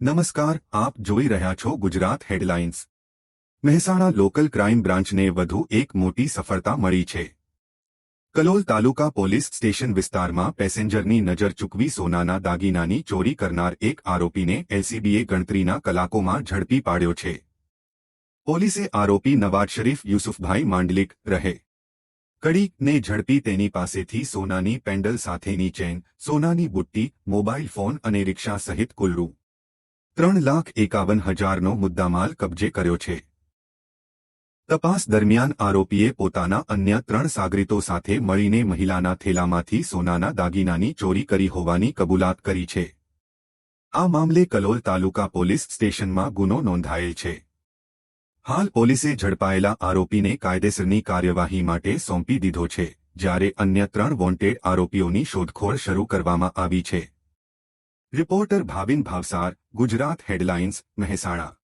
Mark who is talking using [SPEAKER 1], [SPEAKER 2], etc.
[SPEAKER 1] નમસ્કાર, આપ જોઈ રહ્યા છો Gujarat headlines. Mehsana local crime બ્રાન્ચને વધુ એક મોટી સફળતા મળી છે। કલોલ તાલુકા પોલીસ સ્ટેશન વિસ્તારમાં પેસેન્જરની નજર ચૂકવી સોનાના દાગીનાની ચોરી કરનાર એક આરોપીને એલસીબીએ ગણતરીના કલાકોમાં ઝડપી પાડ્યો છે। પોલીસે આરોપી નવાજ શરીફ યુસુફભાઈ માંડલિક રહે કડીને ઝડપી તેની પાસેથી સોનાની પેન્ડલ સાથેની ચેન, સોનાની બુટ્ટી, મોબાઈલ ફોન અને રિક્ષા સહિત કુલ રૂ. 3,51,000નો મુદ્દામાલ કબજે કર્યો છે। તપાસ દરમિયાન આરોપીએ પોતાના અન્ય 3 સાગરીતો સાથે મળીને મહિલાના થેલામાંથી સોનાના દાગીનાની ચોરી કરી હોવાની કબૂલાત કરી છે। આ મામલે કલોલ તાલુકા પોલીસ સ્ટેશનમાં ગુનો નોંધાયેલ છે। હાલ પોલીસે ઝડપાયેલા આરોપીને કાયદેસરની કાર્યવાહી માટે સોંપી દીધો છે, જ્યારે અન્ય 3 વોન્ટેડ આરોપીઓની શોધખોળ શરૂ કરવામાં આવી છે। Reporter Bhavin Bhavsar, Gujarat headlines, Mehsana.